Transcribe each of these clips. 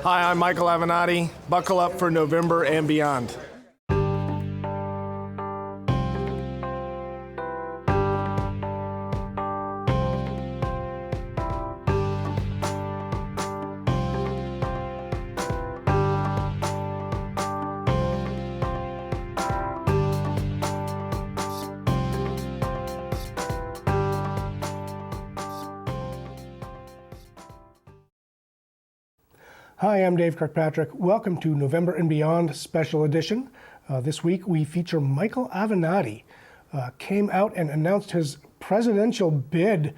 Hi, I'm Michael Avenati. Buckle up for November and beyond. Hi, I'm Dave Kirkpatrick. Welcome to November and Beyond Special Edition. This week we feature Michael Avenati. Came out and announced his presidential bid.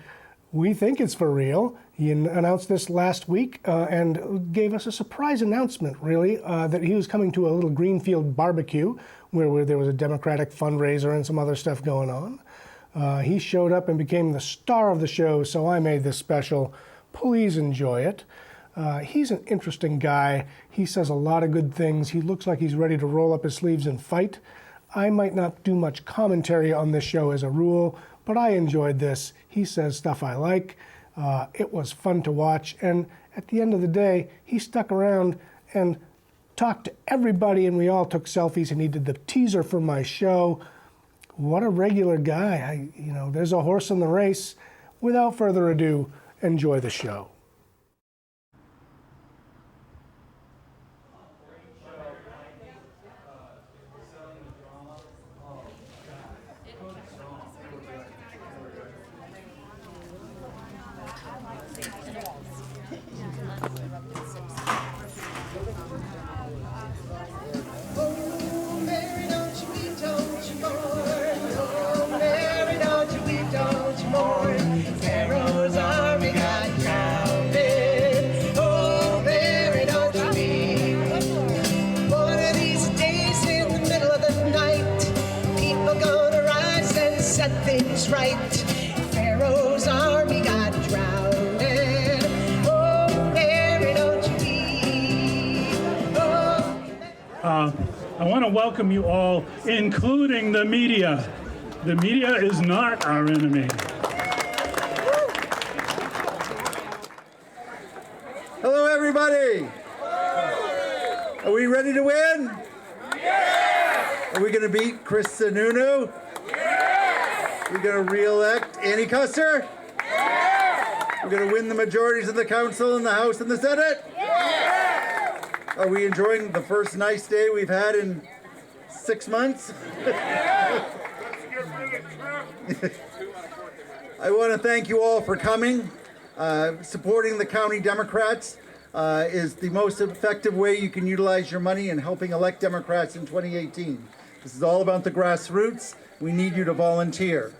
We think it's for real. He announced this last week and gave us a surprise announcement, really, that he was coming to a little Greenfield barbecue where there was a Democratic fundraiser and some other stuff going on. He showed up and became the star of the show, so I made this special. Please enjoy it. He's an interesting guy. He says a lot of good things. He looks like he's ready to roll up his sleeves and fight. I might not do much commentary on this show as a rule, but I enjoyed this. He says stuff I like. It was fun to watch. And at the end of the day, he stuck around and talked to everybody, and we all took selfies, and he did the teaser for my show. What a regular guy. There's a horse in the race. Without further ado, enjoy the show. Right, Pharaoh's army got drowned. Oh, Mary, don't you weep. Oh. I want to welcome you all, including the media. The media is not our enemy. Hello, everybody. Are we ready to win? Yeah! Are we going to beat Chris Sununu? We're going to re-elect Annie Custer? Yeah! We're going to win the majorities of the council in the House and the Senate? Yeah! Are we enjoying the first nice day we've had in 6 months? Yeah! I want to thank you all for coming. Supporting the county Democrats is the most effective way you can utilize your money in helping elect Democrats in 2018. This is all about the grassroots. We need you to volunteer.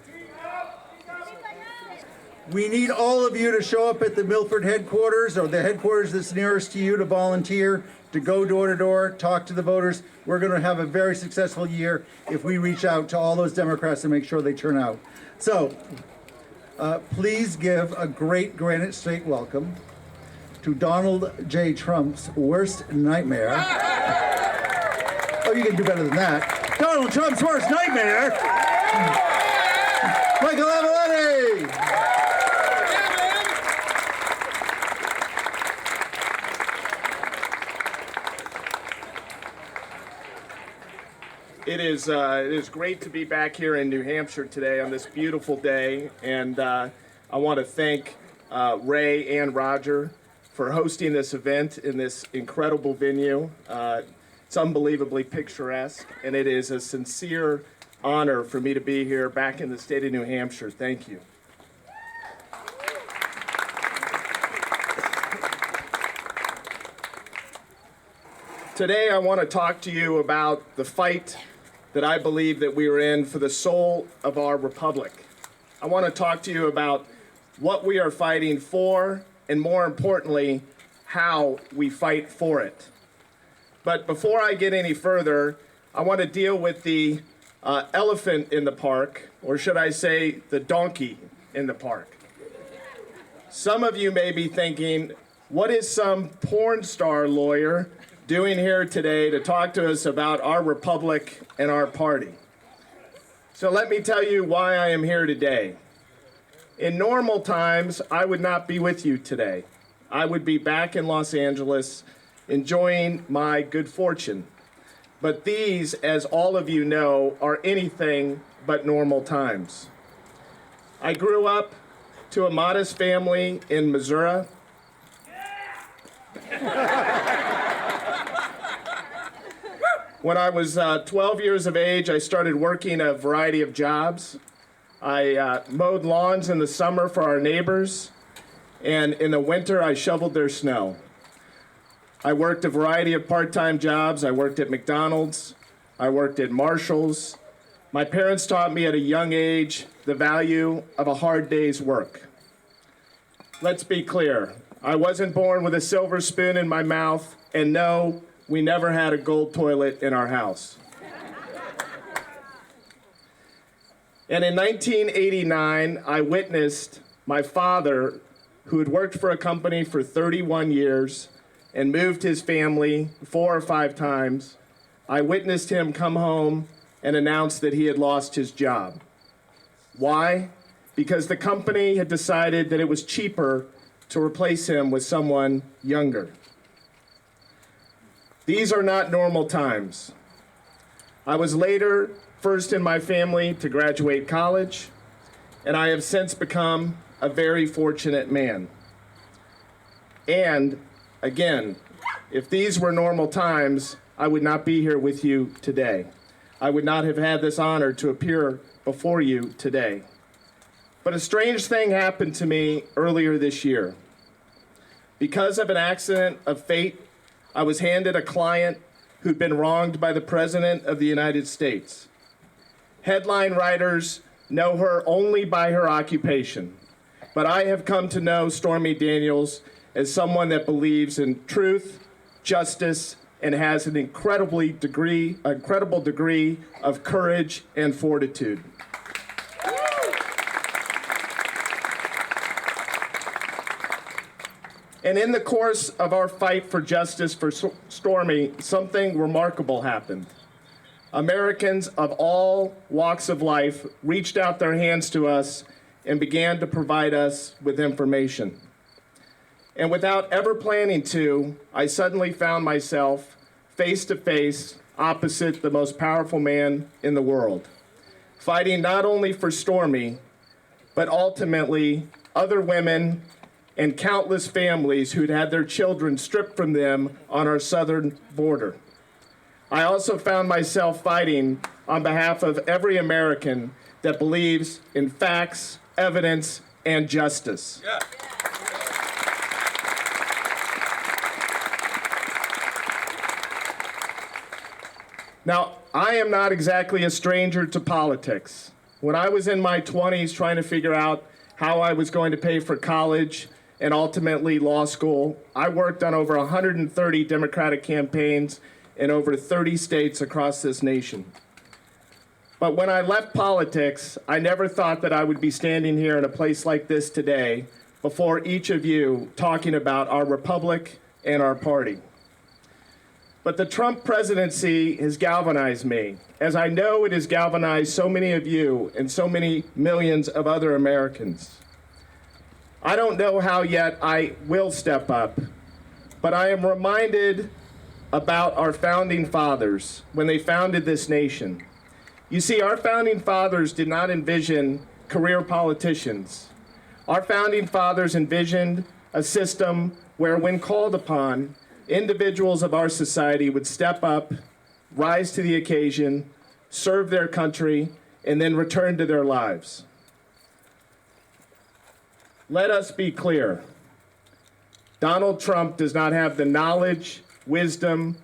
We need all of you to show up at the Milford headquarters or the headquarters that's nearest to you to volunteer, to go door to door, talk to the voters. We're going to have a very successful year if we reach out to all those Democrats and make sure they turn out. So please give a great Granite State welcome to Donald J. Trump's worst nightmare. Oh, you can do better than that. Donald Trump's worst nightmare. Michael Avenati. It is great to be back here in New Hampshire today on this beautiful day, and I want to thank Ray and Roger for hosting this event in this incredible venue. It's unbelievably picturesque, and it is a sincere honor for me to be here back in the state of New Hampshire. Thank you. Today I want to talk to you about the fight that I believe that we are in for the soul of our republic. I want to talk to you about what we are fighting for, and more importantly, how we fight for it. But before I get any further, I want to deal with the elephant in the park, or should I say the donkey in the park. Some of you may be thinking, what is some porn star lawyer doing here today to talk to us about our republic and our party? So let me tell you why I am here today. In normal times, I would not be with you today. I would be back in Los Angeles enjoying my good fortune. But these, as all of you know, are anything but normal times. I grew up to a modest family in Missouri. When I was 12 years of age, I started working a variety of jobs. I mowed lawns in the summer for our neighbors, and in the winter, I shoveled their snow. I worked a variety of part-time jobs. I worked at McDonald's. I worked at Marshall's. My parents taught me at a young age the value of a hard day's work. Let's be clear. I wasn't born with a silver spoon in my mouth, and no, we never had a gold toilet in our house. And in 1989, I witnessed my father, who had worked for a company for 31 years and moved his family 4 or 5 times, I witnessed him come home and announce that he had lost his job. Why? Because the company had decided that it was cheaper to replace him with someone younger. These are not normal times. I was later first in my family to graduate college, and I have since become a very fortunate man. And again, if these were normal times, I would not be here with you today. I would not have had this honor to appear before you today. But a strange thing happened to me earlier this year. Because of an accident of fate, I was handed a client who'd been wronged by the President of the United States. Headline writers know her only by her occupation, but I have come to know Stormy Daniels as someone that believes in truth, justice, and has an incredible degree of courage and fortitude. And in the course of our fight for justice for Stormy, something remarkable happened. Americans of all walks of life reached out their hands to us and began to provide us with information. And without ever planning to, I suddenly found myself face to face opposite the most powerful man in the world, fighting not only for Stormy, but ultimately other women and countless families who'd had their children stripped from them on our southern border. I also found myself fighting on behalf of every American that believes in facts, evidence, and justice. Yeah. Now, I am not exactly a stranger to politics. When I was in my 20s trying to figure out how I was going to pay for college and ultimately law school, I worked on over 130 Democratic campaigns in over 30 states across this nation. But when I left politics, I never thought that I would be standing here in a place like this today before each of you talking about our republic and our party. But the Trump presidency has galvanized me, as I know it has galvanized so many of you and so many millions of other Americans. I don't know how yet I will step up, but I am reminded about our founding fathers when they founded this nation. You see, our founding fathers did not envision career politicians. Our founding fathers envisioned a system where, when called upon, individuals of our society would step up, rise to the occasion, serve their country, and then return to their lives. Let us be clear. Donald Trump does not have the knowledge, wisdom,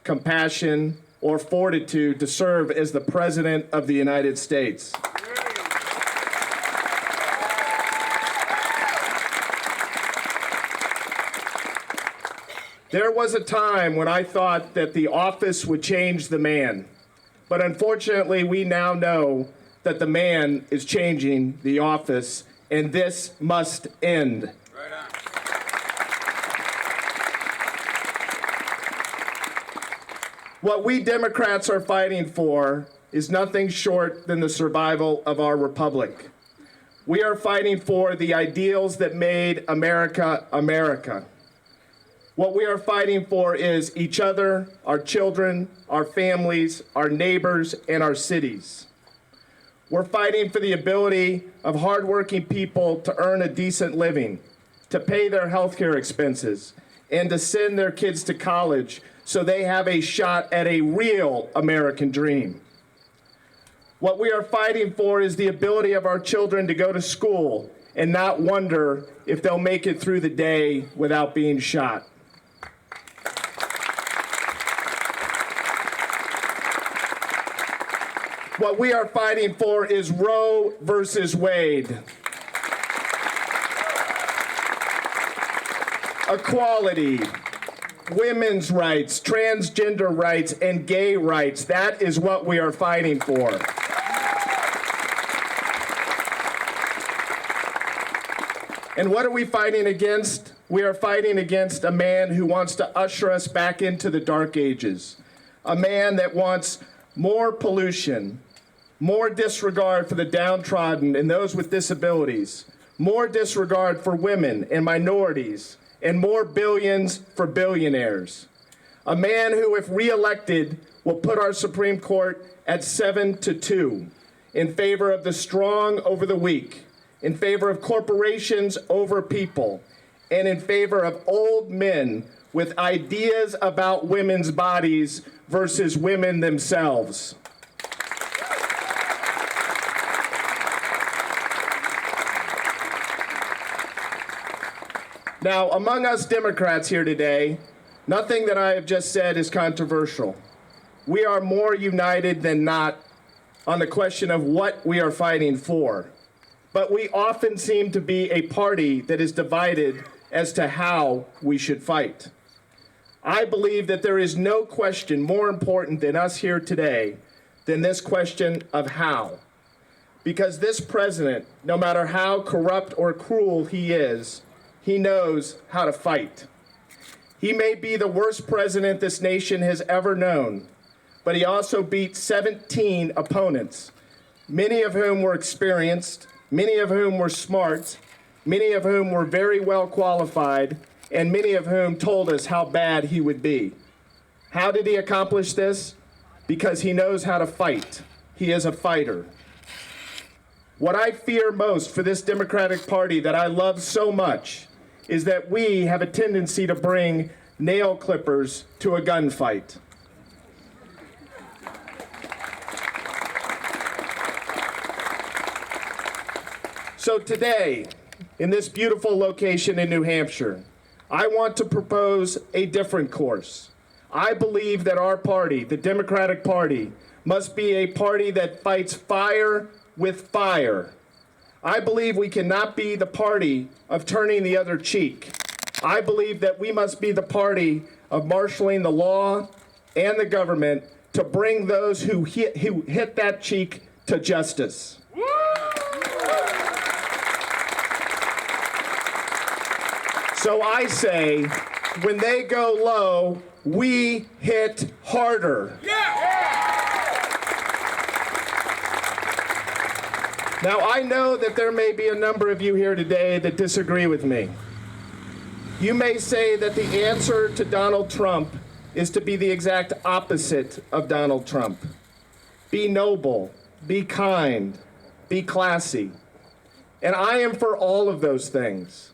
compassion, or fortitude to serve as the President of the United States. There was a time when I thought that the office would change the man, but unfortunately we now know that the man is changing the office, and this must end. What we Democrats are fighting for is nothing short than the survival of our republic. We are fighting for the ideals that made America, America. What we are fighting for is each other, our children, our families, our neighbors, and our cities. We're fighting for the ability of hardworking people to earn a decent living, to pay their healthcare expenses, and to send their kids to college so they have a shot at a real American dream. What we are fighting for is the ability of our children to go to school and not wonder if they'll make it through the day without being shot. What we are fighting for is Roe versus Wade. Equality, women's rights, transgender rights, and gay rights. That is what we are fighting for. And what are we fighting against? We are fighting against a man who wants to usher us back into the dark ages. A man that wants more pollution, more disregard for the downtrodden and those with disabilities, more disregard for women and minorities, and more billions for billionaires. A man who, if reelected, will put our Supreme Court at 7-2 in favor of the strong over the weak, in favor of corporations over people, and in favor of old men with ideas about women's bodies versus women themselves. Now, among us Democrats here today, nothing that I have just said is controversial. We are more united than not on the question of what we are fighting for. But we often seem to be a party that is divided as to how we should fight. I believe that there is no question more important than us here today than this question of how. Because this president, no matter how corrupt or cruel he is, he knows how to fight. He may be the worst president this nation has ever known, but he also beat 17 opponents, many of whom were experienced, many of whom were smart, many of whom were very well qualified, and many of whom told us how bad he would be. How did he accomplish this? Because he knows how to fight. He is a fighter. What I fear most for this Democratic Party that I love so much is that we have a tendency to bring nail clippers to a gunfight. So today, in this beautiful location in New Hampshire, I want to propose a different course. I believe that our party, the Democratic Party, must be a party that fights fire with fire. I believe we cannot be the party of turning the other cheek. I believe that we must be the party of marshaling the law and the government to bring those who hit that cheek to justice. So I say, when they go low, we hit harder. Now, I know that there may be a number of you here today that disagree with me. You may say that the answer to Donald Trump is to be the exact opposite of Donald Trump. Be noble, be kind, be classy. And I am for all of those things.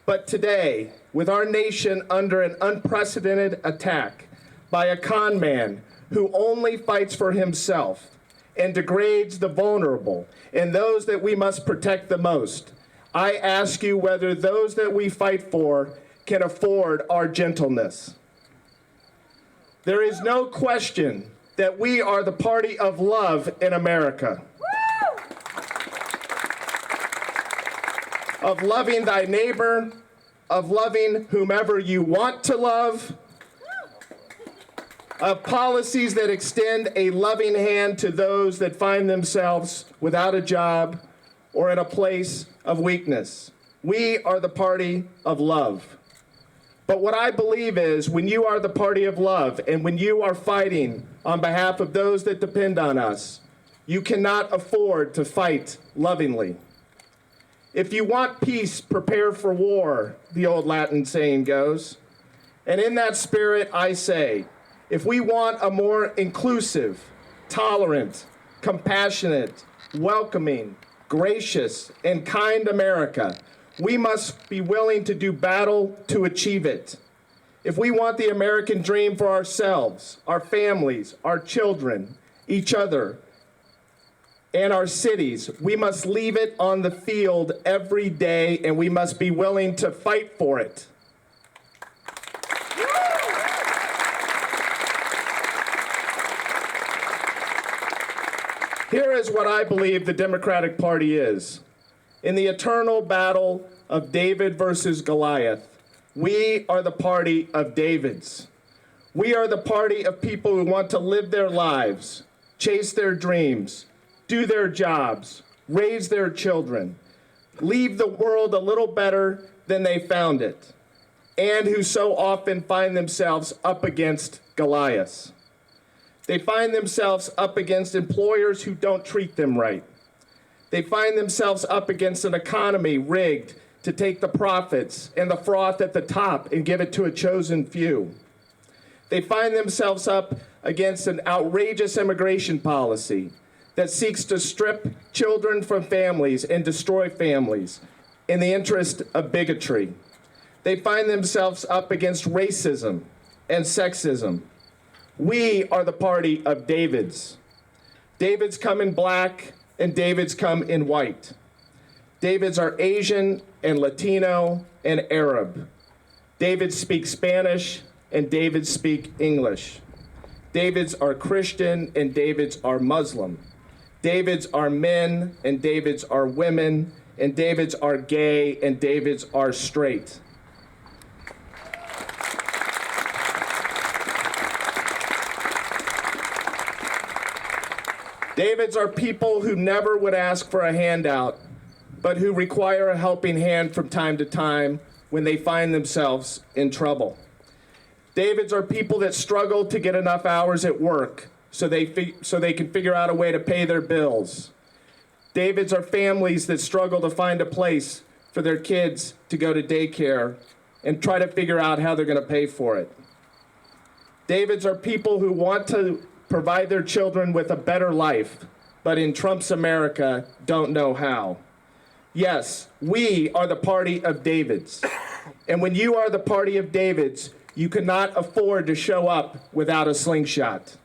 But today, with our nation under an unprecedented attack by a con man who only fights for himself and degrades the vulnerable and those that we must protect the most, I ask you whether those that we fight for can afford our gentleness. There is no question that we are the party of love in America. Of loving thy neighbor, of loving whomever you want to love, of policies that extend a loving hand to those that find themselves without a job or in a place of weakness. We are the party of love. But what I believe is when you are the party of love and when you are fighting on behalf of those that depend on us, you cannot afford to fight lovingly. If you want peace, prepare for war, the old Latin saying goes. And in that spirit, I say, if we want a more inclusive, tolerant, compassionate, welcoming, gracious, and kind America, we must be willing to do battle to achieve it. If we want the American dream for ourselves, our families, our children, each other, and our cities, we must leave it on the field every day, and we must be willing to fight for it. Here is what I believe the Democratic Party is. In the eternal battle of David versus Goliath, we are the party of Davids. We are the party of people who want to live their lives, chase their dreams, do their jobs, raise their children, leave the world a little better than they found it, and who so often find themselves up against Goliaths. They find themselves up against employers who don't treat them right. They find themselves up against an economy rigged to take the profits and the froth at the top and give it to a chosen few. They find themselves up against an outrageous immigration policy that seeks to strip children from families and destroy families in the interest of bigotry. They find themselves up against racism and sexism. We are the party of Davids. Davids come in black and Davids come in white. Davids are Asian and Latino and Arab. Davids speak Spanish and Davids speak English. Davids are Christian and Davids are Muslim. Davids are men and Davids are women, and Davids are gay and Davids are straight. Davids are people who never would ask for a handout, but who require a helping hand from time to time when they find themselves in trouble. Davids are people that struggle to get enough hours at work so they can figure out a way to pay their bills. Davids are families that struggle to find a place for their kids to go to daycare and try to figure out how they're going to pay for it. Davids are people who want to provide their children with a better life, but in Trump's America don't know how. Yes, we are the party of Davids. And when you are the party of Davids, you cannot afford to show up without a slingshot.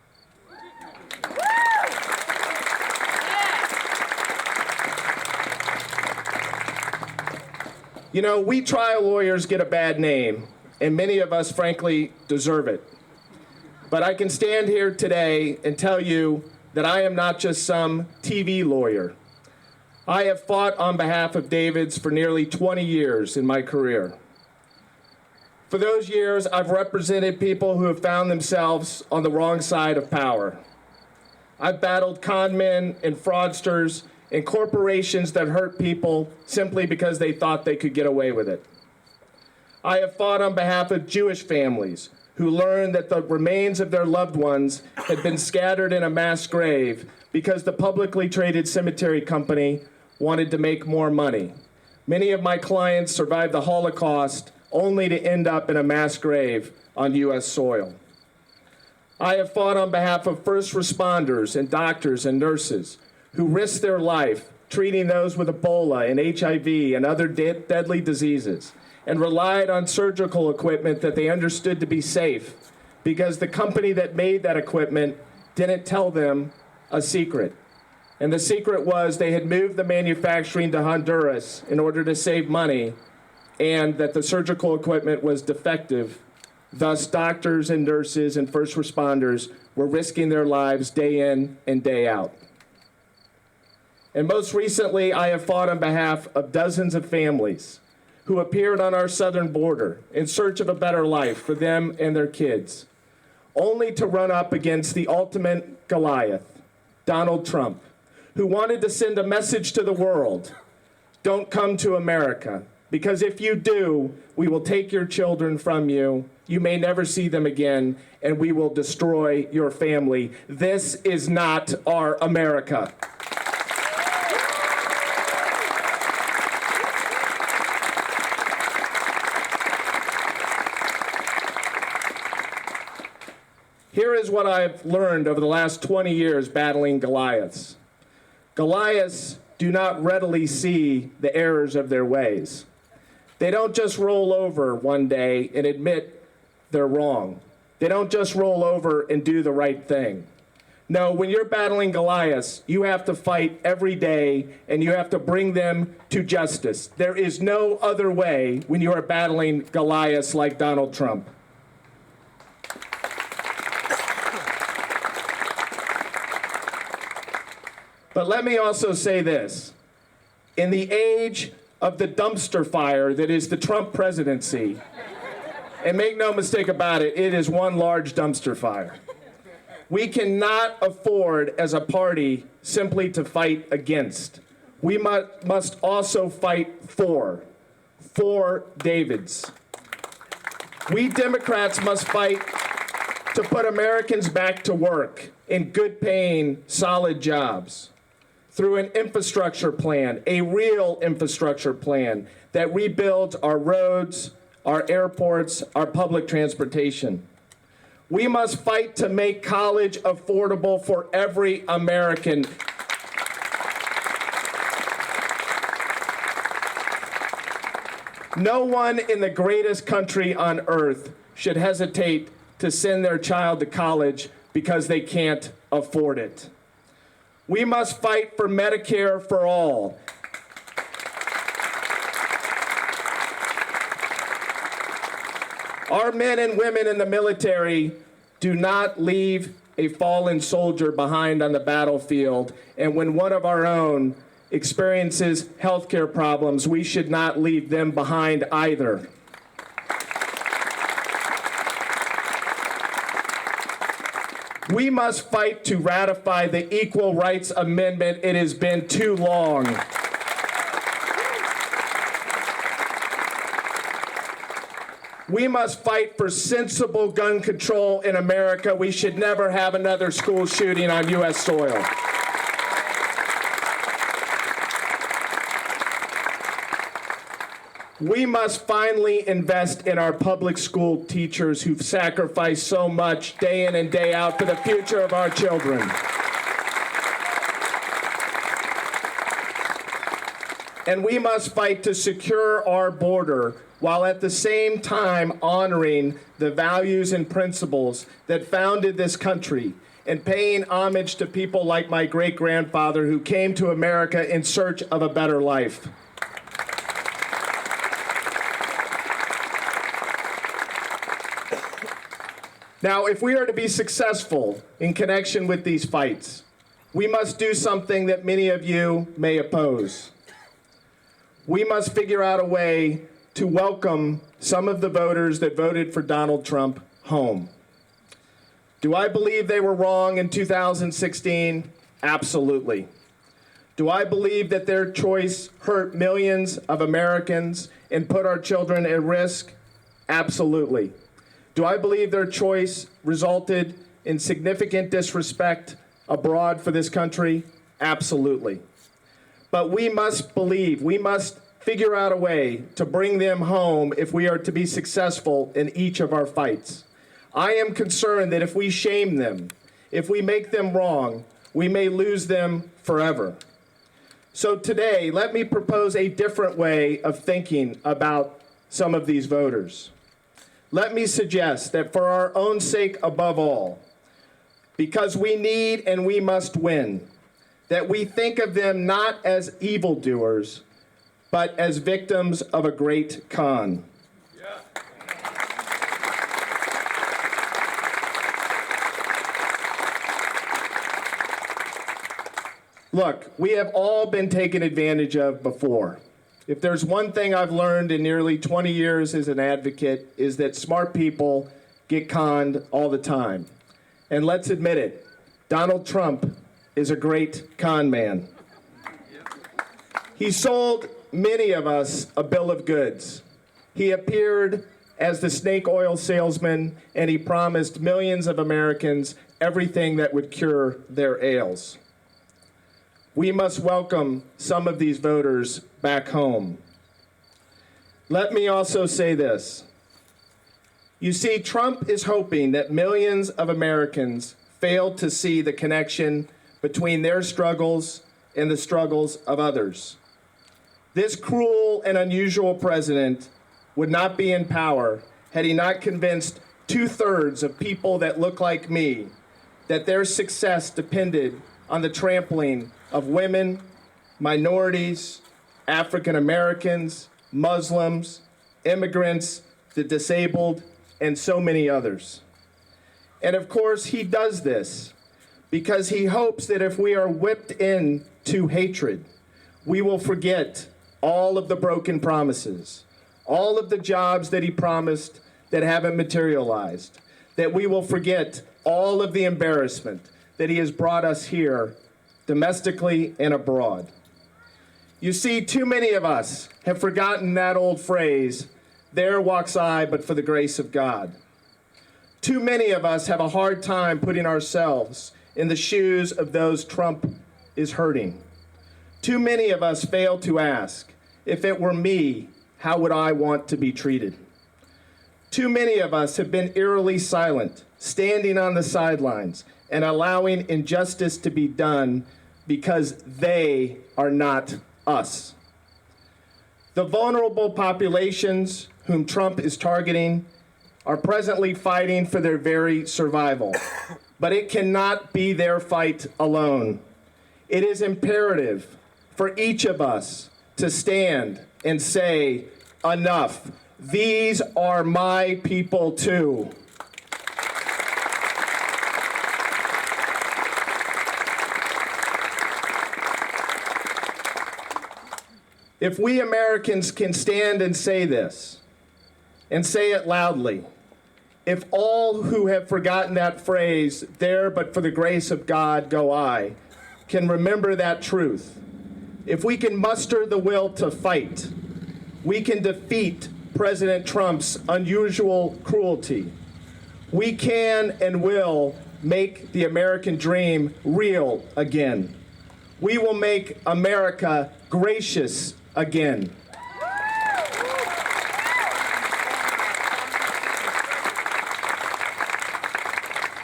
You know, we trial lawyers get a bad name, and many of us, frankly, deserve it. But I can stand here today and tell you that I am not just some TV lawyer. I have fought on behalf of Davids for nearly 20 years in my career. For those years, I've represented people who have found themselves on the wrong side of power. I've battled con men and fraudsters and corporations that hurt people simply because they thought they could get away with it. I have fought on behalf of Jewish families who learned that the remains of their loved ones had been scattered in a mass grave because the publicly traded cemetery company wanted to make more money. Many of my clients survived the Holocaust only to end up in a mass grave on U.S. soil. I have fought on behalf of first responders and doctors and nurses who risked their life treating those with Ebola and HIV and other deadly diseases, and relied on surgical equipment that they understood to be safe because the company that made that equipment didn't tell them a secret. And the secret was they had moved the manufacturing to Honduras in order to save money, and that the surgical equipment was defective. Thus, doctors and nurses and first responders were risking their lives day in and day out. And most recently, I have fought on behalf of dozens of families who appeared on our southern border in search of a better life for them and their kids, only to run up against the ultimate Goliath, Donald Trump, who wanted to send a message to the world: don't come to America, because if you do, we will take your children from you, you may never see them again, and we will destroy your family. This is not our America. Here is what I've learned over the last 20 years battling Goliaths. Goliaths do not readily see the errors of their ways. They don't just roll over one day and admit they're wrong. They don't just roll over and do the right thing. No, when you're battling Goliaths, you have to fight every day and you have to bring them to justice. There is no other way when you are battling Goliaths like Donald Trump. But let me also say this. In the age of the dumpster fire that is the Trump presidency, and make no mistake about it, it is one large dumpster fire. We cannot afford as a party simply to fight against. We must also fight for Davids. We Democrats must fight to put Americans back to work in good paying, solid jobs through an infrastructure plan, a real infrastructure plan that rebuilds our roads, our airports, our public transportation. We must fight to make college affordable for every American. No one in the greatest country on earth should hesitate to send their child to college because they can't afford it. We must fight for Medicare for all. Our men and women in the military do not leave a fallen soldier behind on the battlefield, and when one of our own experiences health care problems, we should not leave them behind either. We must fight to ratify the Equal Rights Amendment. It has been too long. We must fight for sensible gun control in America. We should never have another school shooting on U.S. soil. We must finally invest in our public school teachers who've sacrificed so much day in and day out for the future of our children. And we must fight to secure our border while at the same time honoring the values and principles that founded this country and paying homage to people like my great-grandfather who came to America in search of a better life. Now, if we are to be successful in connection with these fights, we must do something that many of you may oppose. We must figure out a way to welcome some of the voters that voted for Donald Trump home. Do I believe they were wrong in 2016? Absolutely. Do I believe that their choice hurt millions of Americans and put our children at risk? Absolutely. Do I believe their choice resulted in significant disrespect abroad for this country? Absolutely. But we must believe, we must figure out a way to bring them home if we are to be successful in each of our fights. I am concerned that if we shame them, if we make them wrong, we may lose them forever. So today, let me propose a different way of thinking about some of these voters. Let me suggest that for our own sake above all, because we need and we must win, that we think of them not as evildoers, but as victims of a great con. Look, we have all been taken advantage of before. If there's one thing I've learned in nearly 20 years as an advocate, is that smart people get conned all the time. And let's admit it, Donald Trump is a great con man. He sold many of us a bill of goods. He appeared as the snake oil salesman, and he promised millions of Americans everything that would cure their ails. We must welcome some of these voters back home. Let me also say this. You see, Trump is hoping that millions of Americans fail to see the connection between their struggles and the struggles of others. This cruel and unusual president would not be in power had he not convinced 2/3 of people that look like me that their success depended on the trampling of women, minorities, African Americans, Muslims, immigrants, the disabled, and so many others. And of course, he does this because he hopes that if we are whipped into hatred, we will forget all of the broken promises, all of the jobs that he promised that haven't materialized, that we will forget all of the embarrassment that he has brought us here domestically and abroad. You see, too many of us have forgotten that old phrase, "There walks I, but for the grace of God." Too many of us have a hard time putting ourselves in the shoes of those Trump is hurting. Too many of us fail to ask, if it were me, how would I want to be treated? Too many of us have been eerily silent, standing on the sidelines and allowing injustice to be done because they are not us. The vulnerable populations whom Trump is targeting are presently fighting for their very survival, but it cannot be their fight alone. It is imperative for each of us to stand and say, enough. These are my people too. If we Americans can stand and say this, and say it loudly, if all who have forgotten that phrase, "There but for the grace of God go I," can remember that truth, if we can muster the will to fight, we can defeat President Trump's unusual cruelty. We can and will make the American dream real again. We will make America gracious again.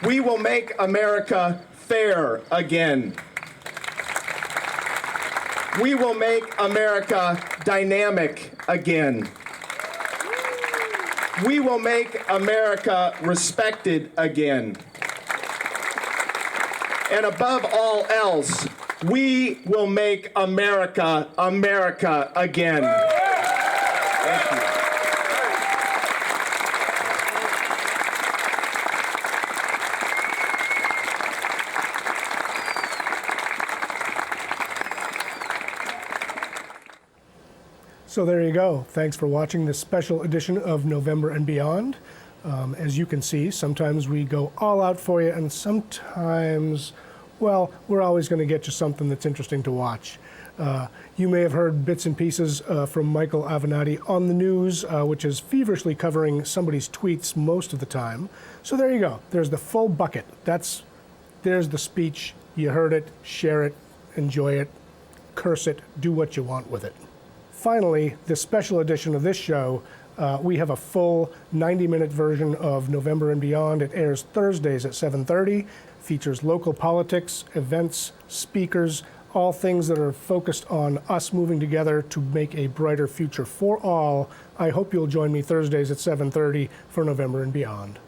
We will make America fair again. We will make America dynamic again. We will make America respected again. And above all else, we will make America, America again. Thank you. So there you go. Thanks for watching this special edition of November and Beyond. As you can see, sometimes we go all out for you, and sometimes, well, we're always going to get you something that's interesting to watch. You may have heard bits and pieces from Michael Avenati on the news, which is feverishly covering somebody's tweets most of the time. So there you go. There's the full bucket. There's the speech. You heard it. Share it. Enjoy it. Curse it. Do what you want with it. Finally, this special edition of this show, we have a full 90-minute version of November and Beyond. It airs Thursdays at 7:30, features local politics, events, speakers, all things that are focused on us moving together to make a brighter future for all. I hope you'll join me Thursdays at 7:30 for November and Beyond.